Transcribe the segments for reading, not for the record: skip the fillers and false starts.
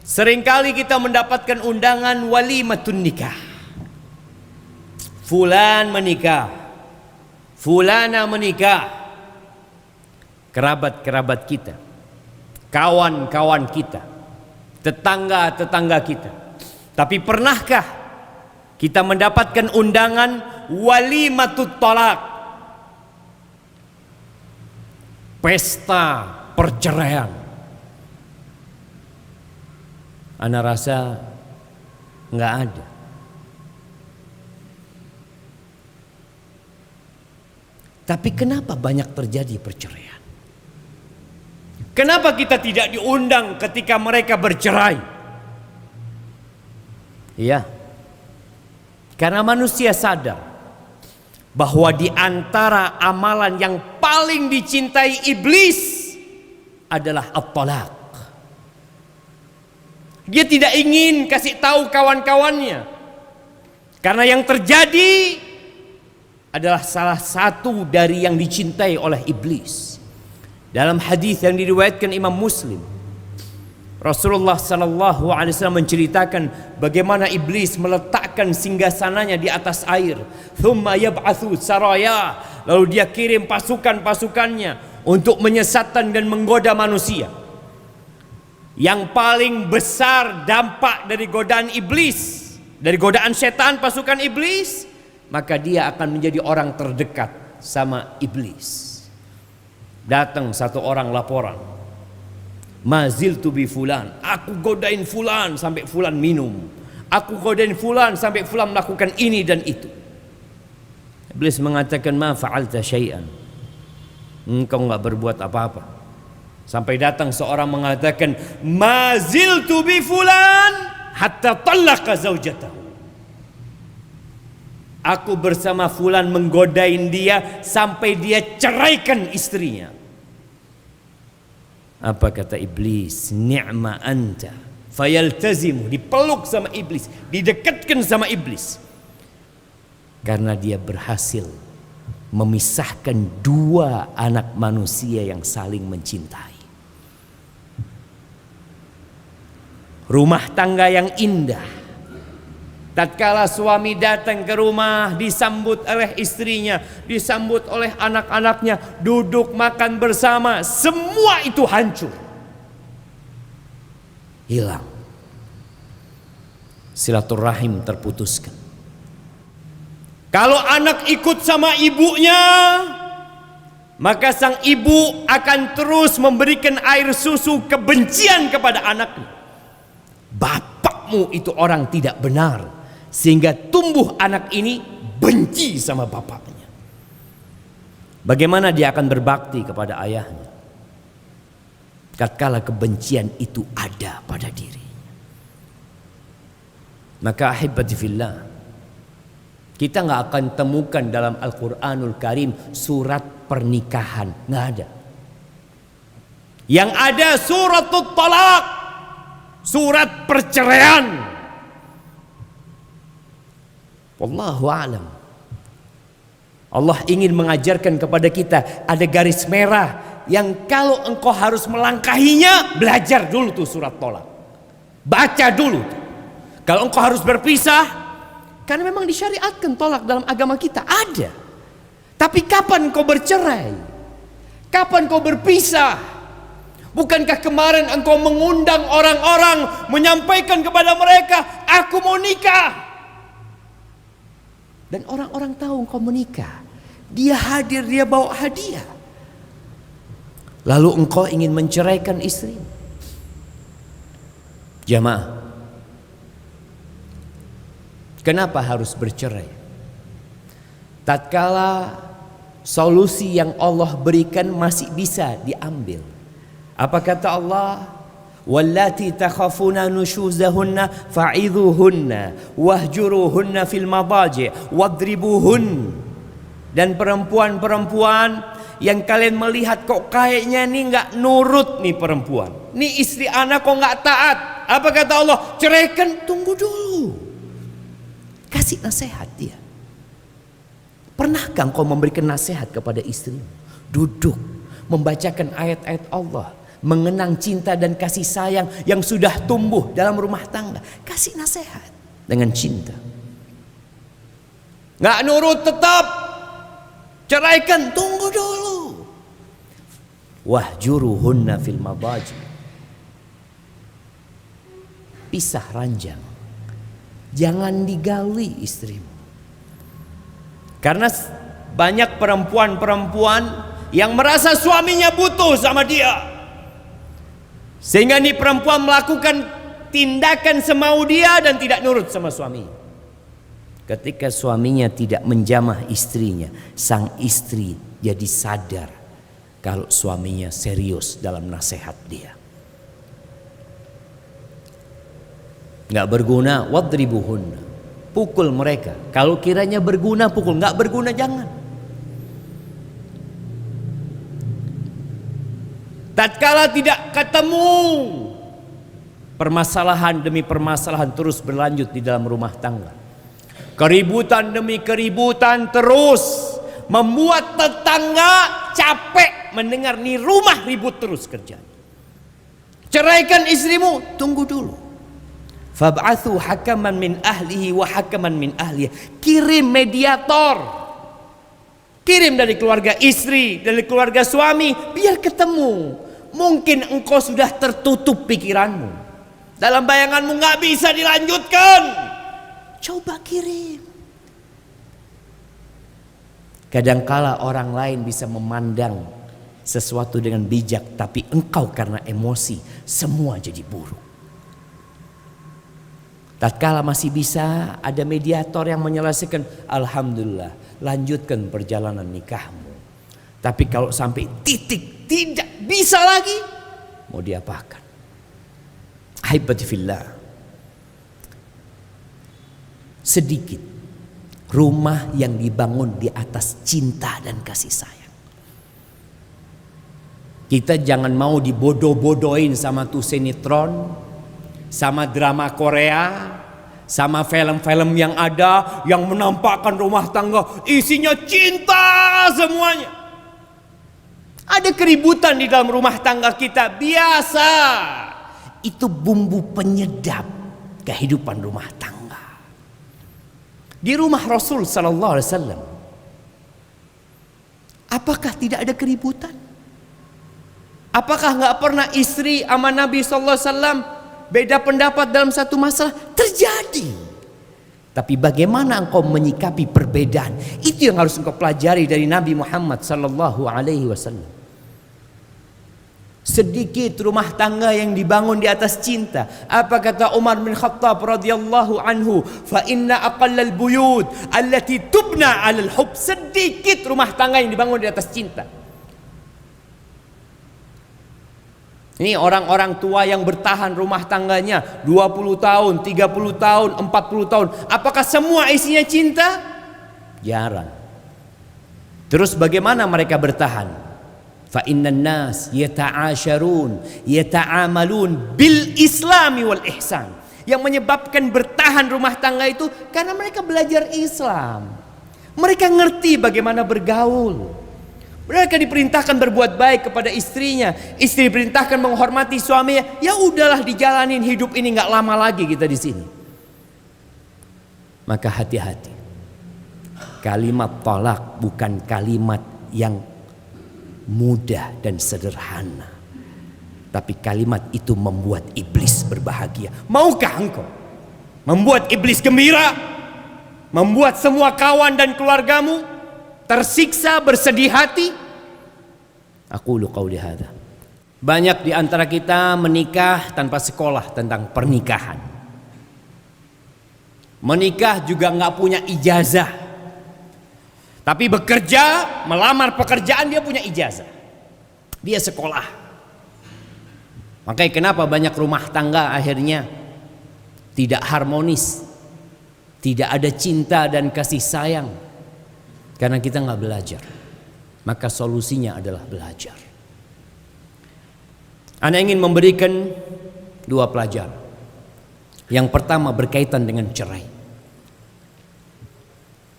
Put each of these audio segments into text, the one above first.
Seringkali kita mendapatkan undangan walimatun nikah. Fulan menikah, fulana menikah. Kerabat-kerabat kita, kawan-kawan kita, tetangga-tetangga kita. Tapi pernahkah kita mendapatkan undangan walimatut tolak? Pesta perceraian. Ana rasa nggak ada. Tapi kenapa banyak terjadi perceraian? Kenapa kita tidak diundang ketika mereka bercerai? Iya. Karena manusia sadar bahwa di antara amalan yang paling dicintai iblis adalah at-talaq. Dia tidak ingin kasih tahu kawan-kawannya. Karena yang terjadi adalah salah satu dari yang dicintai oleh iblis. Dalam hadis yang diriwayatkan Imam Muslim, Rasulullah sallallahu alaihi wasallam menceritakan bagaimana iblis meletakkan singgasananya di atas air. Thumma yab'atsu saraya, lalu dia kirim pasukan-pasukannya untuk menyesatkan dan menggoda manusia. Yang paling besar dampak dari godaan iblis, dari godaan setan pasukan iblis, maka dia akan menjadi orang terdekat sama iblis. Datang satu orang laporan, maziltu bi fulan, aku godain fulan sampai fulan minum, aku godain fulan sampai fulan melakukan ini dan itu. Iblis mengatakan, ma fa'alta syai'an, engkau enggak berbuat apa-apa. Sampai datang seorang mengatakan, maziltu bi fulan hatta talaqa zaujatahu, aku bersama fulan menggodain dia sampai dia ceraikan istrinya. Apa kata iblis? Ni'ma anta. Fayaltazimu, dipeluk sama iblis, didekatkan sama iblis. Karena dia berhasil memisahkan dua anak manusia yang saling mencintai. Rumah tangga yang indah, tatkala suami datang ke rumah, disambut oleh istrinya, disambut oleh anak-anaknya, duduk makan bersama, semua itu hancur, hilang. Silaturahim terputuskan. Kalau anak ikut sama ibunya, maka sang ibu akan terus memberikan air susu kebencian kepada anaknya. Bapakmu itu orang tidak benar, sehingga tumbuh anak ini benci sama bapaknya. Bagaimana dia akan berbakti kepada ayahnya tatkala kebencian itu ada pada dirinya? Maka ahibati fillah, kita nggak akan temukan dalam Al-Quranul Karim surat pernikahan, nggak ada. Yang ada suratul talaq, surat perceraian. Wallahu a'lam. Allah ingin mengajarkan kepada kita ada garis merah yang kalau engkau harus melangkahinya, belajar dulu tuh surat tolak. Baca dulu tuh. Kalau engkau harus berpisah, karena memang disyariatkan tolak dalam agama kita, ada. Tapi kapan engkau bercerai? Kapan engkau berpisah? Bukankah kemarin engkau mengundang orang-orang, menyampaikan kepada mereka, aku mau nikah. Dan orang-orang tahu engkau menikah. Dia hadir, dia bawa hadiah. Lalu engkau ingin menceraikan istri. Jamaah, kenapa harus bercerai? Tatkala solusi yang Allah berikan masih bisa diambil. Apa kata Allah? Wallati takhafuna nushuzahunna fa'idhuhunna wahjuruhunna fil madaji' wadribuhun. Dan perempuan-perempuan yang kalian melihat kok kayaknya nih nggak nurut nih perempuan, nih istri anak kok nggak taat, apa kata Allah? Ceraikan. Tunggu dulu, kasih nasihat dia. Pernahkah engkau memberikan nasihat kepada istrimu? Duduk membacakan ayat-ayat Allah, mengenang cinta dan kasih sayang yang sudah tumbuh dalam rumah tangga. Kasih nasihat dengan cinta. Nggak nurut tetap, ceraikan, tunggu dulu. Wahjuruhunna fil madaji. Pisah ranjang. Jangan digauli istrimu. Karena banyak perempuan-perempuan yang merasa suaminya butuh sama dia, sehingga nih perempuan melakukan tindakan semau dia dan tidak nurut sama suami. Ketika suaminya tidak menjamah istrinya, sang istri jadi sadar kalau suaminya serius dalam nasihat dia. Nggak berguna, wadribuhunna, pukul mereka. Kalau kiranya berguna pukul, nggak berguna jangan. Tatkala tidak ketemu, permasalahan demi permasalahan terus berlanjut di dalam rumah tangga. Keributan demi keributan terus membuat tetangga capek mendengar nih rumah ribut terus kerja. Ceraikan istrimu, tunggu dulu. Fab'athu hakaman min ahlihi wa hakaman min ahlihi. Kirim mediator. Kirim dari keluarga istri, dari keluarga suami, biar ketemu. Mungkin engkau sudah tertutup pikiranmu. Dalam bayanganmu nggak bisa dilanjutkan. Coba kirim. Kadangkala orang lain bisa memandang sesuatu dengan bijak, tapi engkau karena emosi semua jadi buruk. Tatkala masih bisa ada mediator yang menyelesaikan, alhamdulillah, lanjutkan perjalanan nikahmu. Tapi kalau sampai titik tidak bisa lagi, mau diapakan? Ahibati fillah. Sedikit rumah yang dibangun di atas cinta dan kasih sayang. Kita jangan mau dibodoh-bodohin sama tuh sinetron, sama drama Korea, sama film-film yang ada yang menampakkan rumah tangga isinya cinta semuanya. Ada keributan di dalam rumah tangga kita, biasa. Itu bumbu penyedap kehidupan rumah tangga. Di rumah Rasul sallallahu alaihi wasallam, apakah tidak ada keributan? Apakah nggak pernah istri sama Nabi sallallahu alaihi wasallam beda pendapat dalam satu masalah? Terjadi. Tapi bagaimana engkau menyikapi perbedaan? Itu yang harus engkau pelajari dari Nabi Muhammad sallallahu alaihi wasallam. Sedikit rumah tangga yang dibangun di atas cinta. Apa kata Umar bin Khattab radhiyallahu anhu? Fa inna aqallal buyut allati tubna 'alal hub. Sedikit rumah tangga yang dibangun di atas cinta. Ini orang-orang tua yang bertahan rumah tangganya 20 tahun, 30 tahun, 40 tahun. Apakah semua isinya cinta? Jarang. Terus bagaimana mereka bertahan? Fa innan nas yata'asharun yata'amalun bil islami wal ihsan. Yang menyebabkan bertahan rumah tangga itu karena mereka belajar Islam. Mereka ngerti bagaimana bergaul. Mereka diperintahkan berbuat baik kepada istrinya, istri diperintahkan menghormati suaminya. Ya udahlah, dijalanin hidup ini, nggak lama lagi kita di sini. Maka hati-hati. Kalimat talak bukan kalimat yang mudah dan sederhana, tapi kalimat itu membuat iblis berbahagia. Maukah engkau membuat iblis gembira? Membuat semua kawan dan keluargamu tersiksa, bersedih hati? Aqulu qauli hadza. Banyak di antara kita menikah tanpa sekolah tentang pernikahan. Menikah juga nggak punya ijazah. Tapi bekerja, melamar pekerjaan dia punya ijazah. Dia sekolah. Makanya kenapa banyak rumah tangga akhirnya tidak harmonis, tidak ada cinta dan kasih sayang, karena kita nggak belajar. Maka solusinya adalah belajar. Ana ingin memberikan 2 pelajaran. Yang pertama berkaitan dengan cerai.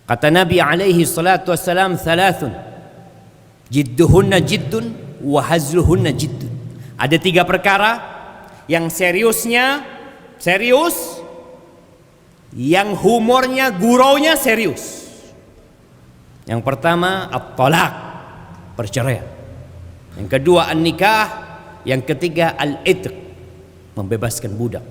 Kata Nabi alaihi salatu wassalam, thalathun jidduhunna jiddun wa hazluhunna jiddun. Ada 3 perkara yang seriusnya serius, yang humornya, guraunya serius. Yang pertama at-talaq, perceraian. Yang kedua an-nikah, yang ketiga al-itq, membebaskan budak.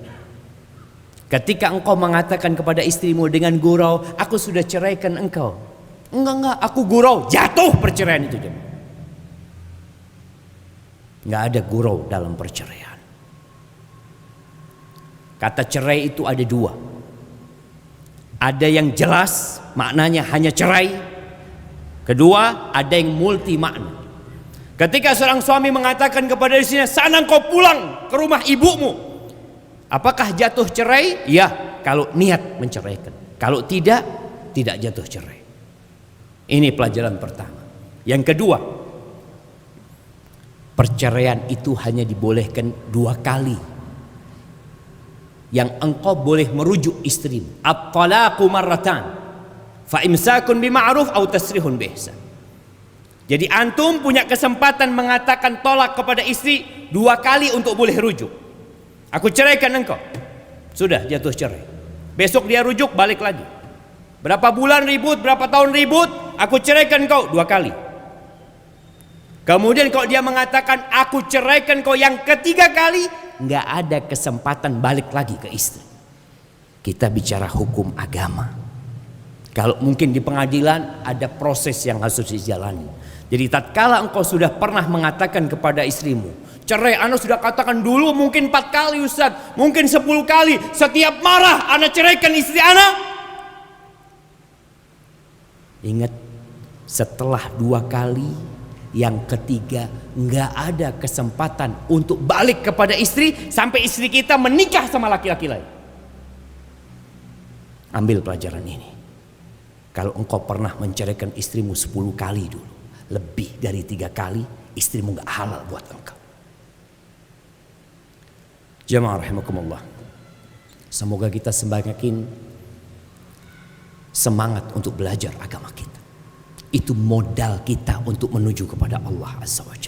Ketika engkau mengatakan kepada istrimu dengan gurau, aku sudah ceraikan engkau. Enggak, aku gurau, jatuh perceraian itu. Enggak ada gurau dalam perceraian. Kata cerai itu ada 2. Ada yang jelas, maknanya hanya cerai. Kedua, ada yang multi makna. Ketika seorang suami mengatakan kepada istrinya, sana engkau pulang ke rumah ibumu, apakah jatuh cerai? Ya, kalau niat menceraikan. Kalau tidak, tidak jatuh cerai. Ini pelajaran pertama. Yang kedua, perceraian itu hanya dibolehkan 2 kali. Yang engkau boleh merujuk istrimu. At-talaqu marratan, fa imsakun bima'ruf aw tasrihun biihsan. Jadi antum punya kesempatan mengatakan tolak kepada istri 2 kali untuk boleh rujuk. Aku ceraikan engkau. Sudah jatuh cerai. Besok dia rujuk, balik lagi. Berapa bulan ribut, berapa tahun ribut, aku ceraikan kau 2 kali. Kemudian kalau dia mengatakan aku ceraikan kau yang ketiga kali, nggak ada kesempatan balik lagi ke istri. Kita bicara hukum agama. Kalau mungkin di pengadilan ada proses yang harus dijalani. Jadi tatkala engkau sudah pernah mengatakan kepada istrimu, cerai, ana sudah katakan dulu mungkin 4 kali Ustaz, mungkin 10 kali, setiap marah ana ceraikan istri ana. Ingat, setelah 2 kali, yang ketiga nggak ada kesempatan untuk balik kepada istri sampai istri kita menikah sama laki-laki lain. Ambil pelajaran ini. Kalau engkau pernah menceraikan istrimu 10 kali dulu, lebih dari 3 kali, istrimu nggak halal buat engkau. Jamaah rahimakumullah, semoga kita semakin semangat untuk belajar agama kita. Itu modal kita untuk menuju kepada Allah Azza wa Jalla.